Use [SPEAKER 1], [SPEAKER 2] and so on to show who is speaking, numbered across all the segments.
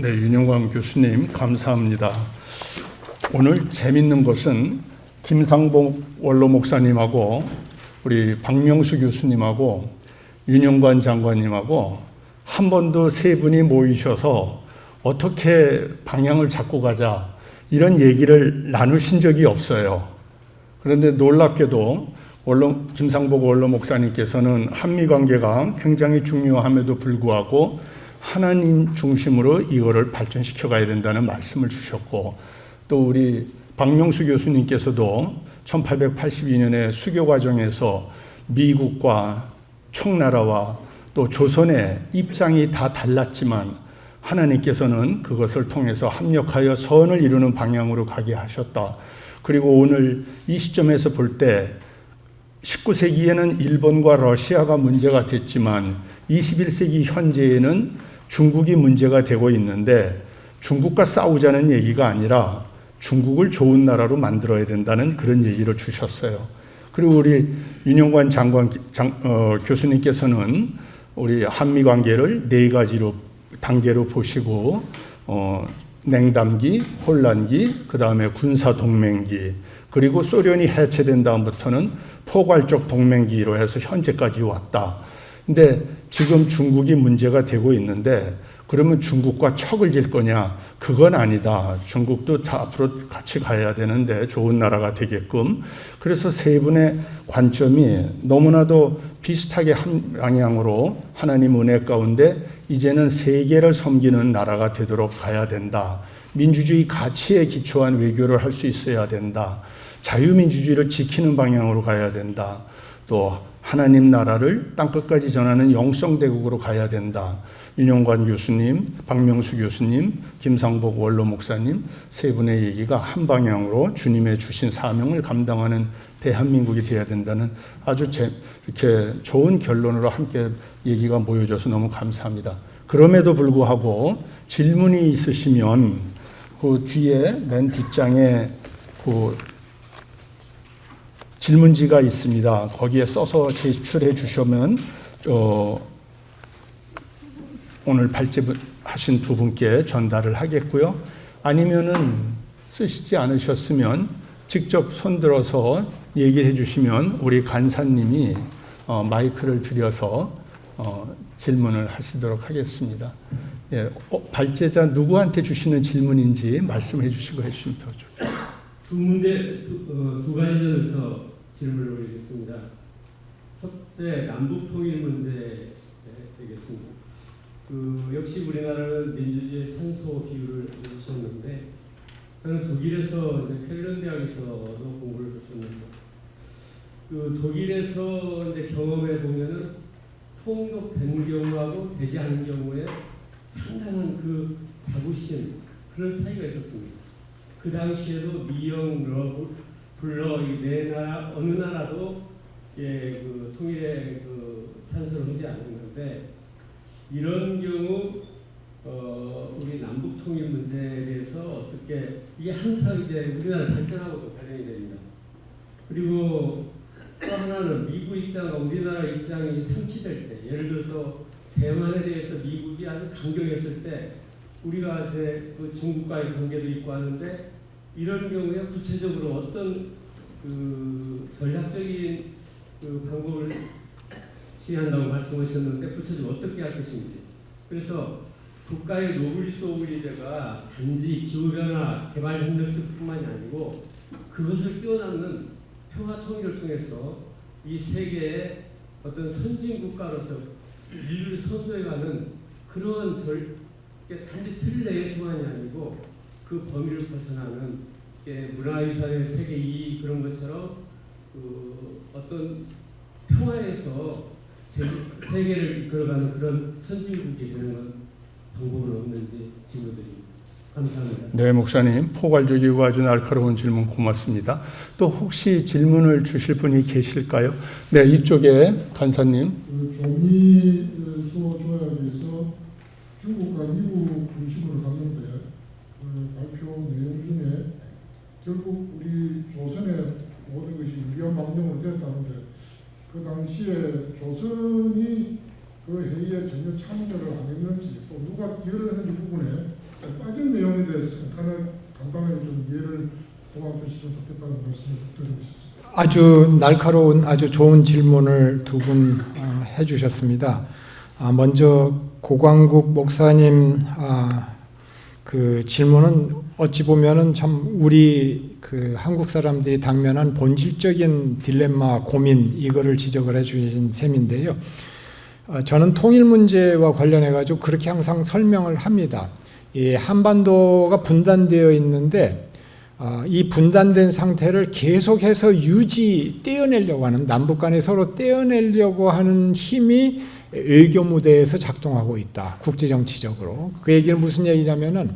[SPEAKER 1] 네, 윤영광 교수님 감사합니다. 오늘 재밌는 것은 김상복 원로 목사님하고 우리 박명수 교수님하고 윤영관 장관님하고 한 번도 세 분이 모이셔서 어떻게 방향을 잡고 가자 이런 얘기를 나누신 적이 없어요. 그런데 놀랍게도 김상복 원로 목사님께서는 한미 관계가 굉장히 중요함에도 불구하고 하나님 중심으로 이거를 발전시켜 가야 된다는 말씀을 주셨고, 또 우리 박명수 교수님께서도 1882년에 수교 과정에서 미국과 청나라와 또 조선의 입장이 다 달랐지만 하나님께서는 그것을 통해서 합력하여 선을 이루는 방향으로 가게 하셨다. 그리고 오늘 이 시점에서 볼 때 19세기에는 일본과 러시아가 문제가 됐지만 21세기 현재에는 중국이 문제가 되고 있는데, 중국과 싸우자는 얘기가 아니라 중국을 좋은 나라로 만들어야 된다는 그런 얘기를 주셨어요. 그리고 우리 윤영관 교수님께서는 우리 한미 관계를 네 가지로 단계로 보시고 냉담기, 혼란기, 그 다음에 군사 동맹기, 그리고 소련이 해체된 다음부터는 포괄적 동맹기로 해서 현재까지 왔다. 근데 지금 중국이 문제가 되고 있는데 그러면 중국과 척을 질 거냐? 그건 아니다. 중국도 다 앞으로 같이 가야 되는데 좋은 나라가 되게끔. 그래서 세 분의 관점이 너무나도 비슷하게 한 방향으로 하나님 은혜 가운데 이제는 세계를 섬기는 나라가 되도록 가야 된다. 민주주의 가치에 기초한 외교를 할 수 있어야 된다. 자유민주주의를 지키는 방향으로 가야 된다. 또 하나님 나라를 땅끝까지 전하는 영성대국으로 가야 된다. 윤영관 교수님, 박명수 교수님, 김상복 원로 목사님 세 분의 얘기가 한 방향으로 주님의 주신 사명을 감당하는 대한민국이 되어야 된다는 아주 이렇게 좋은 결론으로 함께 얘기가 모여져서 너무 감사합니다. 그럼에도 불구하고 질문이 있으시면 그 뒤에 맨 뒷장에 그 질문지가 있습니다. 거기에 써서 제출해 주시면 오늘 발제하신 두 분께 전달을 하겠고요. 아니면은 쓰시지 않으셨으면 직접 손들어서 얘기해 주시면 우리 간사님이 마이크를 드려서 질문을 하시도록 하겠습니다. 예, 발제자 누구한테 주시는 질문인지 말씀해 주시고 해주시면 더 좋겠습니다.
[SPEAKER 2] 두 가지 점에서 질문을 올리겠습니다. 첫째, 남북 통일 문제 되겠습니다. 역시 우리나라는 민주주의 산소 비율을 주셨는데, 저는 독일에서 켈른 대학에서도 공부를 했었는데, 독일에서 경험해 보면은 통독된 경우하고 되지 않은 경우에 상당한 자부심, 그런 차이가 있었습니다. 그 당시에도 미영, 불러 이 네 나라 어느 나라도 통일의 찬스를 하지 않았는데, 이런 경우 우리 남북 통일 문제에 대해서 어떻게 이게 항상 이제 우리나라 발전하고도 관련이 됩니다. 그리고 또 하나는 미국 입장과 우리나라 입장이 상치될 때, 예를 들어서 대만에 대해서 미국이 아주 강경했을 때 우리가 이제 중국과의 관계도 있고 하는데, 이런 경우에 구체적으로 어떤 전략적인 방법을 시행한다고 말씀하셨는데 구체적으로 어떻게 할 것인지. 그래서 국가의 노블리스 오블리제가 단지 기후변화 개발 협력뿐만이 아니고 그것을 뛰어넘는 평화 통일을 통해서 이 세계의 어떤 선진 국가로서 인류를 선도해가는 그런 단지 틀 내에서만이 아니고 그 범위를 벗어나는 문화유산의 세계 2 그런 것처럼 어떤 평화에서 세계를 이끌어가는 그런 선진국이 되는 방법은 없는지 질문드립니다. 감사합니다.
[SPEAKER 1] 네, 목사님 포괄적이고 아주 날카로운 질문 고맙습니다. 또 혹시 질문을 주실 분이 계실까요? 네, 이쪽에 간사님.
[SPEAKER 3] 조미 수호 조약에서 중국과 미국 중심으로 갔는데 발표 내용 중에 결국 우리 조선의 모든 것이 유연망령으로 됐다는데, 그 당시에 조선이 그 회의에 전혀 참여를 안 했는지 또 누가 기여를 했는지 부분에 주시면 좋겠다는 말씀을 드리고 싶습니다.
[SPEAKER 4] 아주 날카로운 아주 좋은 질문을 두 분 해주셨습니다. 먼저 고광국 목사님 그 질문은 어찌 보면은 참 우리 그 한국 사람들이 당면한 본질적인 딜레마 고민 이거를 지적을 해주신 셈인데요. 저는 통일 문제와 관련해 가지고 그렇게 항상 설명을 합니다. 이 한반도가 분단되어 있는데 이 분단된 상태를 계속해서 떼어내려고 하는, 남북 간에 서로 떼어내려고 하는 힘이 외교 무대에서 작동하고 있다. 국제정치적으로. 그 얘기는 무슨 얘기냐면은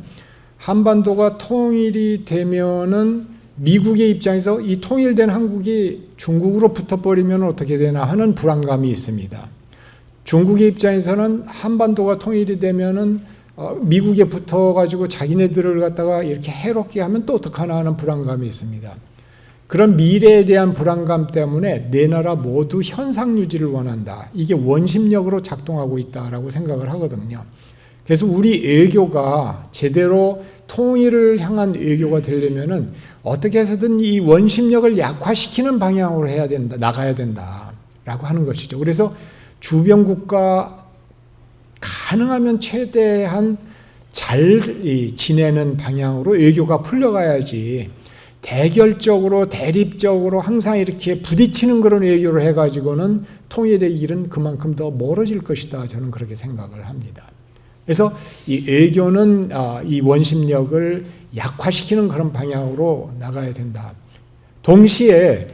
[SPEAKER 4] 한반도가 통일이 되면은 미국의 입장에서 이 통일된 한국이 중국으로 붙어버리면 어떻게 되나 하는 불안감이 있습니다. 중국의 입장에서는 한반도가 통일이 되면은 미국에 붙어가지고 자기네들을 갖다가 이렇게 해롭게 하면 또 어떡하나 하는 불안감이 있습니다. 그런 미래에 대한 불안감 때문에 네 나라 모두 현상 유지를 원한다. 이게 원심력으로 작동하고 있다라고 생각을 하거든요. 그래서 우리 외교가 제대로 통일을 향한 외교가 되려면은 어떻게 해서든 이 원심력을 약화시키는 방향으로 해야 된다, 나가야 된다라고 하는 것이죠. 그래서 주변 국가 가능하면 최대한 잘 지내는 방향으로 외교가 풀려가야지 대결적으로 대립적으로 항상 이렇게 부딪히는 그런 외교를 해가지고는 통일의 길은 그만큼 더 멀어질 것이다. 저는 그렇게 생각을 합니다. 그래서 이 외교는 이 원심력을 약화시키는 그런 방향으로 나가야 된다. 동시에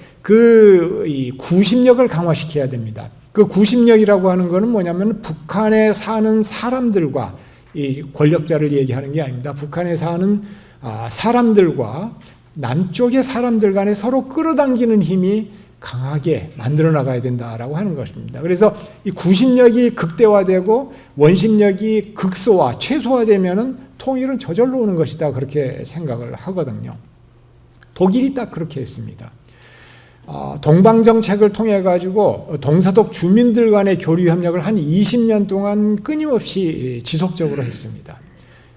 [SPEAKER 4] 이 구심력을 강화시켜야 됩니다. 그 구심력이라고 하는 것은 뭐냐면 북한에 사는 사람들과 이 권력자를 얘기하는 게 아닙니다. 북한에 사는 사람들과 남쪽의 사람들 간에 서로 끌어당기는 힘이 강하게 만들어 나가야 된다라고 하는 것입니다. 그래서 이 구심력이 극대화되고 원심력이 극소화, 최소화되면은 통일은 저절로 오는 것이다. 그렇게 생각을 하거든요. 독일이 딱 그렇게 했습니다. 동방정책을 통해 가지고 동서독 주민들 간의 교류 협력을 한 20년 동안 끊임없이 지속적으로 했습니다.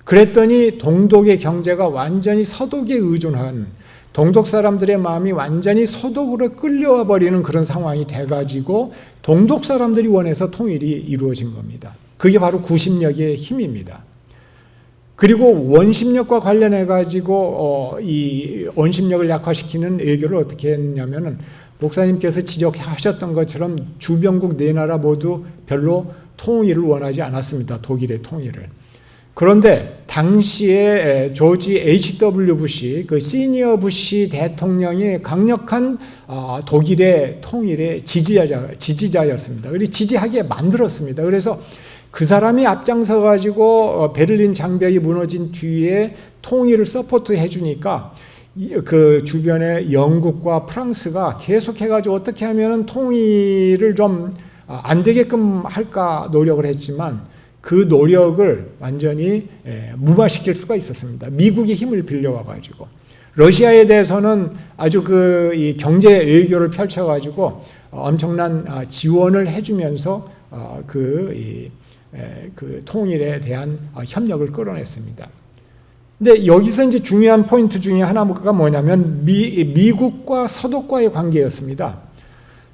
[SPEAKER 4] 그랬더니 동독의 경제가 완전히 서독에 의존한, 동독 사람들의 마음이 완전히 서독으로 끌려와 버리는 그런 상황이 돼가지고 동독 사람들이 원해서 통일이 이루어진 겁니다. 그게 바로 구심력의 힘입니다. 그리고 원심력과 관련해 가지고 이 원심력을 약화시키는 외교를 어떻게 했냐면은 목사님께서 지적하셨던 것처럼 주변국 네 나라 모두 별로 통일을 원하지 않았습니다. 독일의 통일을. 그런데 당시에 조지 H.W. 부시, 그 시니어 부시 대통령이 강력한 독일의 통일의 지지자였습니다. 그리고 지지하게 만들었습니다. 그래서 그 사람이 앞장서 가지고 베를린 장벽이 무너진 뒤에 통일을 서포트해 주니까 그 주변에 영국과 프랑스가 계속해 가지고 어떻게 하면은 통일을 좀 안 되게끔 할까 노력을 했지만 그 노력을 완전히 무마시킬 수가 있었습니다. 미국이 힘을 빌려와 가지고 러시아에 대해서는 아주 이 경제 외교를 펼쳐 가지고 엄청난 지원을 해주면서 그 통일에 대한 협력을 끌어냈습니다. 근데 여기서 이제 중요한 포인트 중에 하나가 뭐냐면 미국과 서독과의 관계였습니다.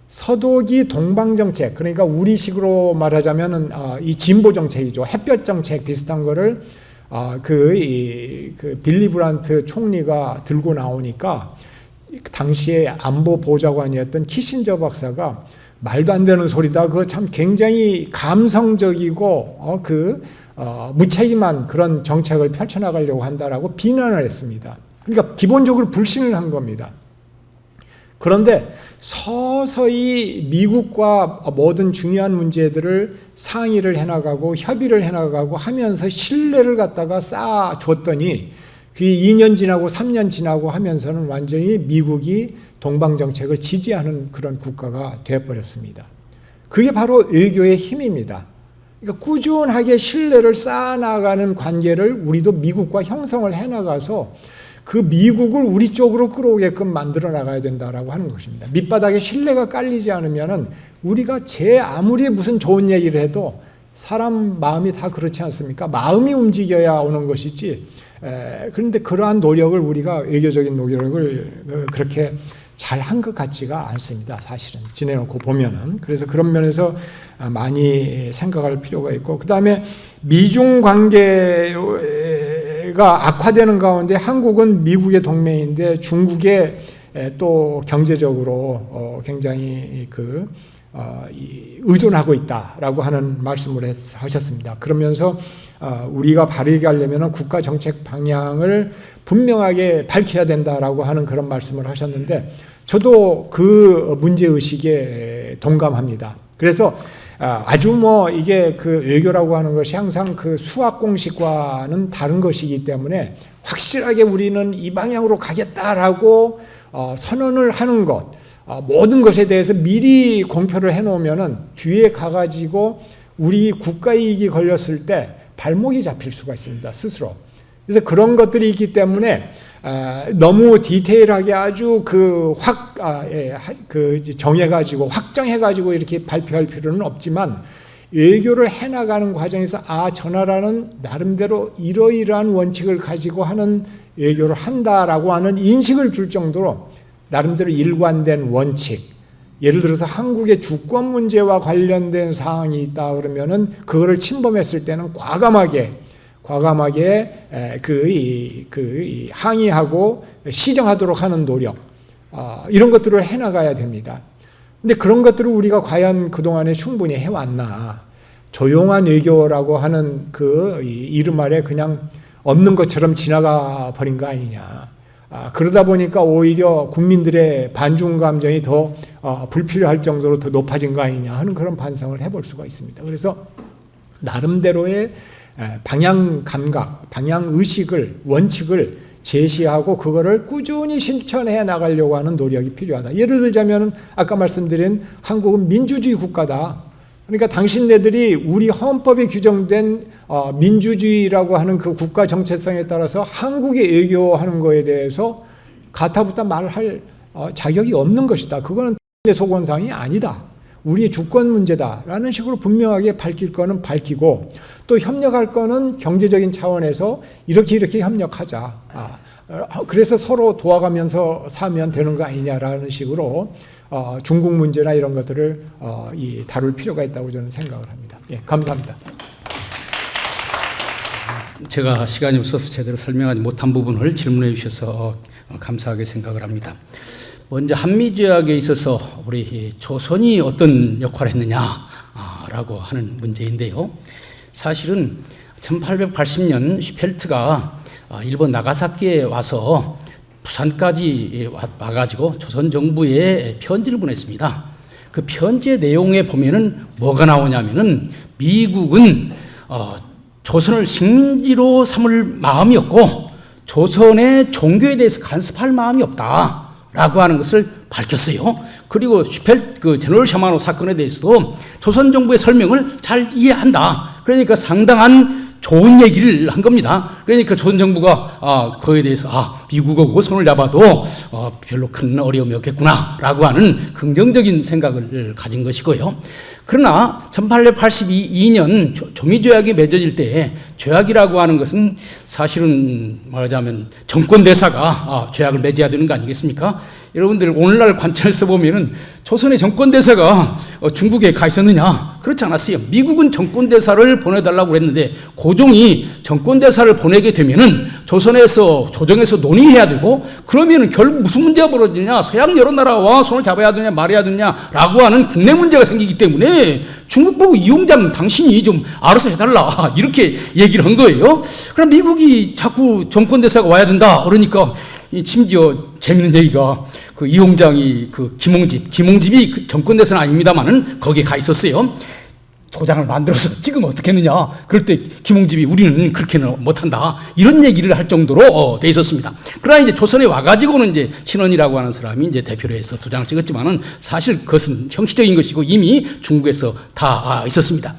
[SPEAKER 4] 서독이 동방정책, 그러니까 우리식으로 말하자면은 이 진보정책이죠. 햇볕정책 비슷한 거를 그 빌리 브란트 총리가 들고 나오니까 당시에 안보보좌관이었던 키신저 박사가 말도 안 되는 소리다. 그거 참 굉장히 감성적이고 무책임한 그런 정책을 펼쳐나가려고 한다라고 비난을 했습니다. 그러니까 기본적으로 불신을 한 겁니다. 그런데 서서히 미국과 모든 중요한 문제들을 상의를 해나가고 협의를 해나가고 하면서 신뢰를 갖다가 쌓아줬더니 그 2년 지나고 3년 지나고 하면서는 완전히 미국이 동방정책을 지지하는 그런 국가가 되어버렸습니다. 그게 바로 외교의 힘입니다. 그러니까 꾸준하게 신뢰를 쌓아나가는 관계를 우리도 미국과 형성을 해나가서 그 미국을 우리 쪽으로 끌어오게끔 만들어 나가야 된다라고 하는 것입니다. 밑바닥에 신뢰가 깔리지 않으면은 우리가 아무리 무슨 좋은 얘기를 해도 사람 마음이 다 그렇지 않습니까? 마음이 움직여야 오는 것이지 그런데 그러한 노력을 우리가 외교적인 노력을 그렇게 잘한 것 같지가 않습니다. 사실은 지내놓고 보면은. 그래서 그런 면에서 많이 생각할 필요가 있고, 그 다음에 미중 관계가 악화되는 가운데 한국은 미국의 동맹인데 중국에 또 경제적으로 굉장히 의존하고 있다라고 하는 말씀을 하셨습니다. 그러면서 우리가 바르게 하려면 국가 정책 방향을 분명하게 밝혀야 된다라고 하는 그런 말씀을 하셨는데, 저도 그 문제의식에 동감합니다. 그래서 아주 이게 그 외교라고 하는 것이 항상 그 수학 공식과는 다른 것이기 때문에 확실하게 우리는 이 방향으로 가겠다라고 선언을 하는 것, 모든 것에 대해서 미리 공표를 해놓으면은 뒤에 가가지고 우리 국가 이익이 걸렸을 때 발목이 잡힐 수가 있습니다, 스스로. 그래서 그런 것들이 있기 때문에 너무 디테일하게 아주 정해가지고 확정해가지고 이렇게 발표할 필요는 없지만, 외교를 해나가는 과정에서 저 나라는 나름대로 이러이러한 원칙을 가지고 하는 외교를 한다라고 하는 인식을 줄 정도로 나름대로 일관된 원칙, 예를 들어서 한국의 주권 문제와 관련된 사항이 있다 그러면은 그거를 침범했을 때는 과감하게 항의하고 시정하도록 하는 노력, 이런 것들을 해나가야 됩니다. 근데 그런 것들을 우리가 과연 그동안에 충분히 해왔나? 조용한 외교라고 하는 그 이름 아래 그냥 없는 것처럼 지나가 버린 거 아니냐. 그러다 보니까 오히려 국민들의 반중 감정이 더 불필요할 정도로 더 높아진 거 아니냐 하는 그런 반성을 해볼 수가 있습니다. 그래서 나름대로의 방향 감각, 방향 의식을, 원칙을 제시하고 그거를 꾸준히 실천해 나가려고 하는 노력이 필요하다. 예를 들자면 아까 말씀드린 한국은 민주주의 국가다. 그러니까 당신네들이 우리 헌법에 규정된 민주주의라고 하는 그 국가 정체성에 따라서 한국의 외교하는 거에 대해서 가타부타 말할 자격이 없는 것이다. 그거는 소권상이 아니다. 우리의 주권 문제다라는 식으로 분명하게 밝힐 거는 밝히고, 또 협력할 거는 경제적인 차원에서 이렇게 협력하자. 그래서 서로 도와가면서 사면 되는 거 아니냐라는 식으로 중국 문제나 이런 것들을 다룰 필요가 있다고 저는 생각을 합니다. 예, 감사합니다.
[SPEAKER 5] 제가 시간이 없어서 제대로 설명하지 못한 부분을 질문해 주셔서 감사하게 생각을 합니다. 먼저 한미조약에 있어서 우리 조선이 어떤 역할을 했느냐라고 하는 문제인데요. 사실은 1880년 슈펠트가 일본 나가사키에 와서 부산까지 와가지고 조선 정부에 편지를 보냈습니다. 그 편지의 내용에 보면은 뭐가 나오냐면은 미국은 조선을 식민지로 삼을 마음이 없고 조선의 종교에 대해서 간섭할 마음이 없다라고 하는 것을 밝혔어요. 그리고 제너럴 샤마노 사건에 대해서도 조선 정부의 설명을 잘 이해한다. 그러니까 상당한 좋은 얘기를 한 겁니다. 그러니까 조선 정부가 그거에 대해서 미국하고 손을 잡아도 별로 큰 어려움이 없겠구나라고 하는 긍정적인 생각을 가진 것이고요. 그러나 1882년 조미조약이 맺어질 때, 조약이라고 하는 것은 사실은 말하자면 정권대사가 조약을 맺어야 되는 거 아니겠습니까? 여러분들 오늘날 관찰해서 보면은 조선의 정권대사가 중국에 가 있었느냐? 그렇지 않았어요. 미국은 정권대사를 보내달라고 했는데 고종이 정권대사를 보내게 되면은 조정에서 논의해야 되고, 그러면은 결국 무슨 문제가 벌어지냐? 서양 여러 나라와 손을 잡아야 되냐 말아야 되냐라고 하는 국내 문제가 생기기 때문에 중국 보고 이용장 당신이 좀 알아서 해달라 이렇게 얘기를 한 거예요. 그럼 미국이 자꾸 정권대사가 와야 된다 그러니까, 심지어 재밌는 얘기가 그 이용장이 그 김홍집이 그 정권대사는 아닙니다만은 거기에 가 있었어요. 도장을 만들어서 찍으면 어떻겠느냐. 그럴 때 김홍집이 우리는 그렇게는 못한다. 이런 얘기를 할 정도로 돼 있었습니다. 그러나 이제 조선에 와가지고는 이제 신원이라고 하는 사람이 이제 대표로 해서 도장을 찍었지만은 사실 그것은 형식적인 것이고 이미 중국에서 다 있었습니다.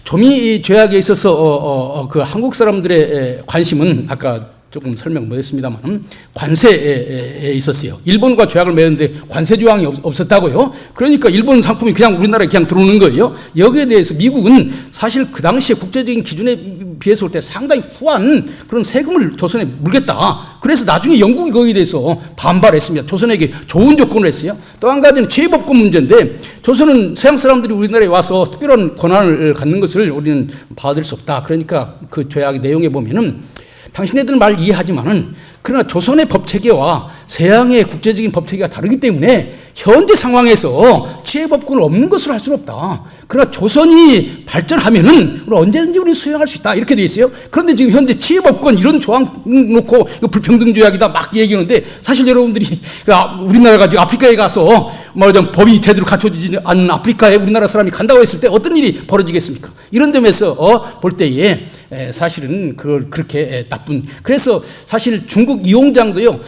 [SPEAKER 5] 조미 조약에 있어서 그 한국 사람들의 관심은 아까 조금 설명 못 했습니다만 관세에 있었어요. 일본과 조약을 맺었는데 관세 조항이 없었다고요. 그러니까 일본 상품이 그냥 우리나라에 그냥 들어오는 거예요. 여기에 대해서 미국은 사실 그 당시에 국제적인 기준에 비해서 볼 때 상당히 후한 그런 세금을 조선에 물겠다. 그래서 나중에 영국이 거기에 대해서 반발했습니다. 조선에게 좋은 조건을 했어요. 또 한 가지는 취해법권 문제인데 조선은 서양 사람들이 우리나라에 와서 특별한 권한을 갖는 것을 우리는 받을 수 없다. 그러니까 그 조약의 내용에 보면은 당신네들 말 이해하지만은 그러나 조선의 법체계와 서양의 국제적인 법체계가 다르기 때문에 현재 상황에서 취해법권을 없는 것으로 할 수는 없다. 그러나 조선이 발전하면은 언제든지 우리 수용할 수 있다. 이렇게 돼 있어요. 그런데 지금 현재 취해법권 이런 조항 놓고 이거 불평등조약이다 막 얘기하는데 사실 여러분들이 우리나라가 지금 아프리카에 가서 말하자면 법이 제대로 갖춰지지 않은 아프리카에 우리나라 사람이 간다고 했을 때 어떤 일이 벌어지겠습니까? 이런 점에서 볼 때에 사실은 그걸 그렇게 나쁜. 그래서 사실 중국 이용장도요.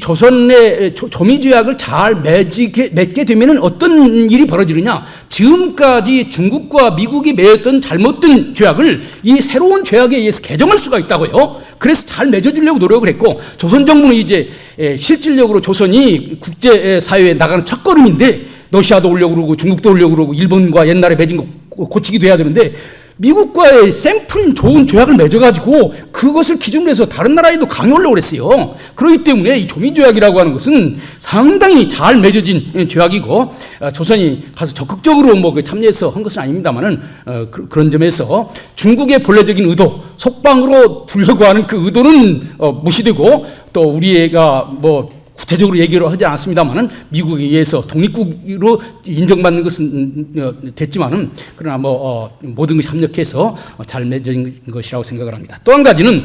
[SPEAKER 5] 조선의 조미조약을 잘 맺게 되면 어떤 일이 벌어지느냐. 지금까지 중국과 미국이 맺었던 잘못된 조약을 이 새로운 조약에 의해서 개정할 수가 있다고요. 그래서 잘 맺어주려고 노력을 했고 조선 정부는 이제 실질적으로 조선이 국제사회에 나가는 첫걸음인데 러시아도 오려고 그러고 중국도 오려고 그러고 일본과 옛날에 맺은 거 고치기도 해야 되는데 미국과의 샘플인 좋은 조약을 맺어가지고 그것을 기준으로 해서 다른 나라에도 강요하려고 그랬어요. 그렇기 때문에 이 조미조약이라고 하는 것은 상당히 잘 맺어진 조약이고 조선이 가서 적극적으로 참여해서 한 것은 아닙니다만은 그런 점에서 중국의 본래적인 의도, 속방으로 두려고 하는 그 의도는 무시되고 또 우리가 구체적으로 얘기를 하지 않았습니다만은 미국에 의해서 독립국으로 인정받는 것은 됐지만은 그러나 모든 것이 협력해서 잘 맺어진 것이라고 생각을 합니다. 또 한 가지는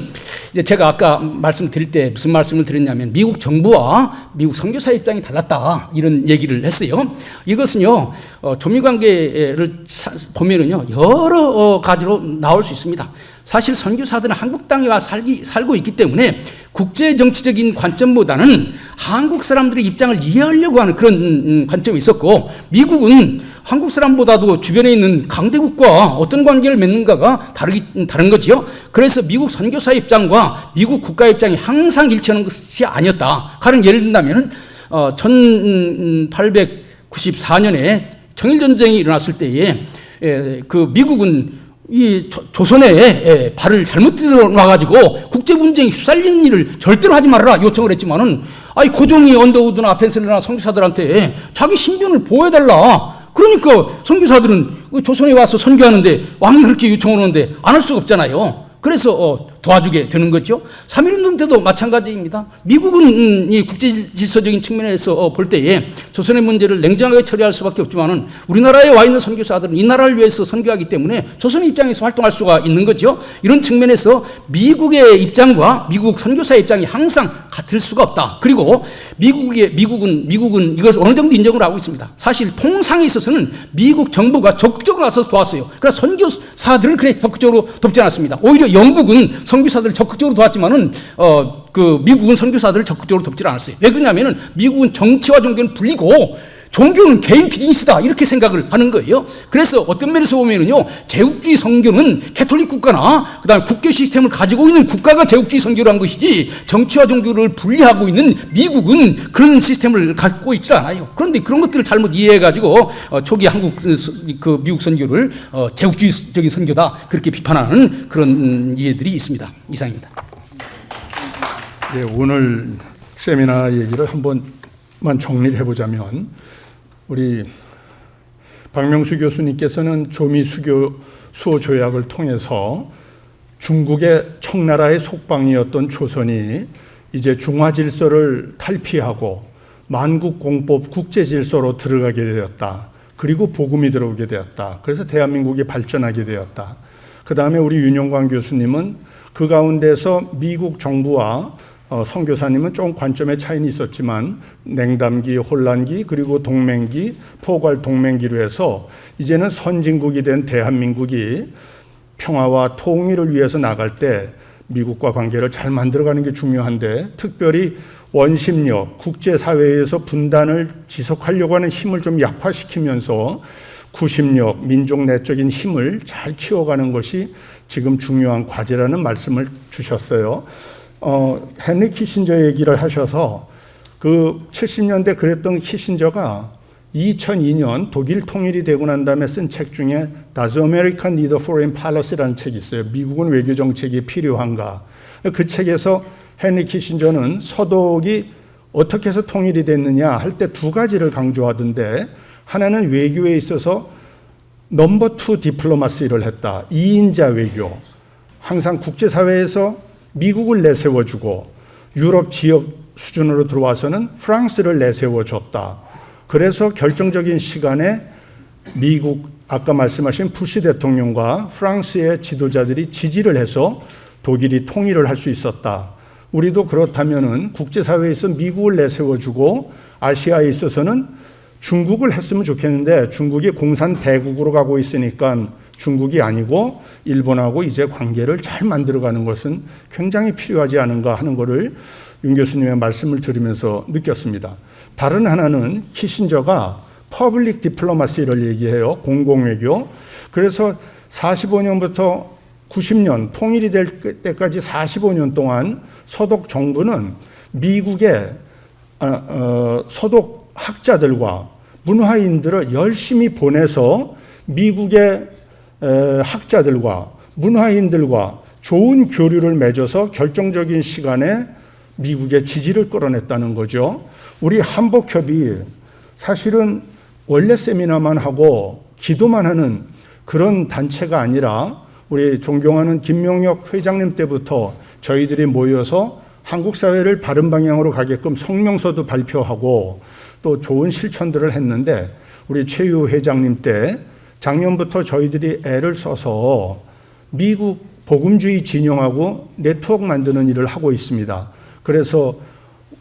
[SPEAKER 5] 이제 제가 아까 말씀드릴 때 무슨 말씀을 드렸냐면 미국 정부와 미국 선교사 입장이 달랐다 이런 얘기를 했어요. 이것은요 조미관계를 보면은요 여러 가지로 나올 수 있습니다. 사실 선교사들은 한국 땅에 와 살고 있기 때문에 국제 정치적인 관점보다는 한국 사람들의 입장을 이해하려고 하는 그런 관점이 있었고 미국은 한국 사람보다도 주변에 있는 강대국과 어떤 관계를 맺는가가 다른 거지요. 그래서 미국 선교사 입장과 미국 국가 입장이 항상 일치하는 것이 아니었다. 가령 예를 든다면 1894년에 청일전쟁이 일어났을 때에 그 미국은 이 조선에 발을 잘못 들어놔가지고 국제 분쟁에 휩쓸리는 일을 절대로 하지 말아라 요청을 했지만은 고종이 언더우드나 아펜셀러나 선교사들한테 자기 신변을 보호해달라. 그러니까 선교사들은 조선에 와서 선교하는데 왕이 그렇게 요청하는데 안 할 수가 없잖아요. 그래서 도와주게 되는 거죠. 3.1운동 때도 마찬가지입니다. 미국은 이 국제 질서적인 측면에서 볼 때에 조선의 문제를 냉정하게 처리할 수밖에 없지만은 우리나라에 와 있는 선교사들은 이 나라를 위해서 선교하기 때문에 조선의 입장에서 활동할 수가 있는 거죠. 이런 측면에서 미국의 입장과 미국 선교사의 입장이 항상 같을 수가 없다. 그리고 미국은 이것을 어느 정도 인정을 하고 있습니다. 사실 통상에 있어서는 미국 정부가 적극적으로 나서서 도왔어요. 그러나 선교사들을 그렇게 적극적으로 돕지 않았습니다. 오히려 영국은 선교사들을 적극적으로 도왔지만은 미국은 선교사들을 적극적으로 돕지 않았어요. 왜 그러냐면은 미국은 정치와 종교는 분리고 종교는 개인 비즈니스다 이렇게 생각을 하는 거예요. 그래서 어떤 면에서 보면은요 제국주의 선교는 캐톨릭 국가나 그다음에 국교 시스템을 가지고 있는 국가가 제국주의 선교를 한 것이지 정치와 종교를 분리하고 있는 미국은 그런 시스템을 갖고 있지 않아요. 그런데 그런 것들을 잘못 이해해가지고 초기 한국 미국 선교를 제국주의적인 선교다 그렇게 비판하는 그런 이해들이 있습니다. 이상입니다.
[SPEAKER 1] 네, 오늘 세미나 얘기를 한번만 정리를 해보자면 우리 박명수 교수님께서는 조미 수호 조약을 통해서 중국의 청나라의 속방이었던 조선이 이제 중화 질서를 탈피하고 만국공법 국제 질서로 들어가게 되었다. 그리고 복음이 들어오게 되었다. 그래서 대한민국이 발전하게 되었다. 그 다음에 우리 윤영광 교수님은 그 가운데서 미국 정부와 선교사님은 좀 관점의 차이는 있었지만 냉담기, 혼란기, 그리고 동맹기, 포괄 동맹기로 해서 이제는 선진국이 된 대한민국이 평화와 통일을 위해서 나갈 때 미국과 관계를 잘 만들어가는 게 중요한데 특별히 원심력, 국제사회에서 분단을 지속하려고 하는 힘을 좀 약화시키면서 구심력, 민족 내적인 힘을 잘 키워가는 것이 지금 중요한 과제라는 말씀을 주셨어요. 헨리 키신저 얘기를 하셔서 그 70년대 그랬던 키신저가 2002년 독일 통일이 되고 난 다음에 쓴 책 중에 Does America Need a Foreign Policy라는 책이 있어요. 미국은 외교 정책이 필요한가? 그 책에서 헨리 키신저는 서독이 어떻게 해서 통일이 됐느냐 할 때 두 가지를 강조하던데, 하나는 외교에 있어서 넘버 투 디플로마시를 했다. 2인자 외교. 항상 국제사회에서 미국을 내세워주고 유럽 지역 수준으로 들어와서는 프랑스를 내세워줬다. 그래서 결정적인 시간에 미국, 아까 말씀하신 부시 대통령과 프랑스의 지도자들이 지지를 해서 독일이 통일을 할 수 있었다. 우리도 그렇다면은 국제사회에서 미국을 내세워주고 아시아에 있어서는 중국을 했으면 좋겠는데 중국이 공산대국으로 가고 있으니까 중국이 아니고 일본하고 이제 관계를 잘 만들어가는 것은 굉장히 필요하지 않은가 하는 것을 윤 교수님의 말씀을 들으면서 느꼈습니다. 다른 하나는 키신저가 퍼블릭 디플로마시를 얘기해요. 공공외교. 그래서 45년부터 90년 통일이 될 때까지 45년 동안 서독 정부는 미국의 서독 학자들과 문화인들을 열심히 보내서 미국의 학자들과 문화인들과 좋은 교류를 맺어서 결정적인 시간에 미국의 지지를 끌어냈다는 거죠. 우리 한복협이 사실은 원래 세미나만 하고 기도만 하는 그런 단체가 아니라 우리 존경하는 김명혁 회장님 때부터 저희들이 모여서 한국 사회를 바른 방향으로 가게끔 성명서도 발표하고 또 좋은 실천들을 했는데, 우리 최유 회장님 때 작년부터 저희들이 애를 써서 미국 복음주의 진영하고 네트워크 만드는 일을 하고 있습니다. 그래서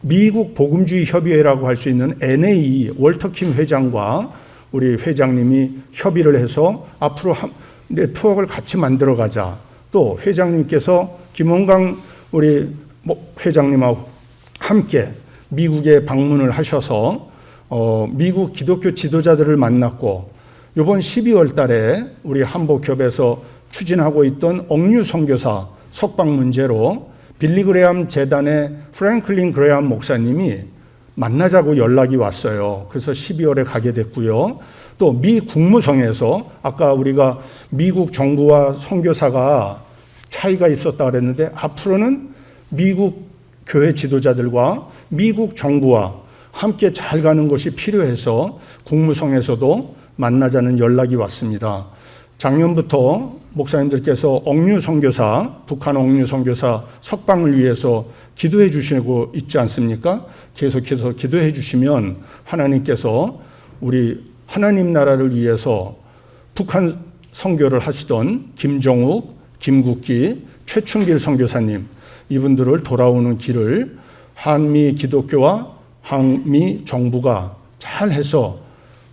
[SPEAKER 1] 미국 복음주의 협의회라고 할 수 있는 NA 월터킴 회장과 우리 회장님이 협의를 해서 앞으로 네트워크를 같이 만들어 가자. 또 회장님께서 김원강 우리 회장님하고 함께 미국에 방문을 하셔서 미국 기독교 지도자들을 만났고, 이번 12월 달에 우리 한복협에서 추진하고 있던 억류 선교사 석방 문제로 빌리 그레암 재단의 프랭클린 그레암 목사님이 만나자고 연락이 왔어요. 그래서 12월에 가게 됐고요. 또 미 국무성에서 아까 우리가 미국 정부와 선교사가 차이가 있었다 그랬는데, 앞으로는 미국 교회 지도자들과 미국 정부와 함께 잘 가는 것이 필요해서 국무성에서도 만나자는 연락이 왔습니다. 작년부터 목사님들께서 억류 선교사, 북한 억류 선교사 석방을 위해서 기도해 주시고 있지 않습니까? 계속해서 기도해 주시면 하나님께서 우리 하나님 나라를 위해서 북한 선교를 하시던 김정욱, 김국기, 최춘길 선교사님, 이분들을 돌아오는 길을 한미 기독교와 한미 정부가 잘 해서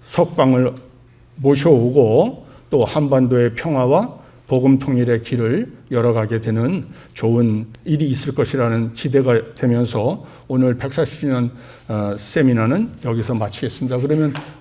[SPEAKER 1] 석방을 모셔오고 또 한반도의 평화와 복음 통일의 길을 열어가게 되는 좋은 일이 있을 것이라는 기대가 되면서 오늘 140주년 세미나는 여기서 마치겠습니다. 그러면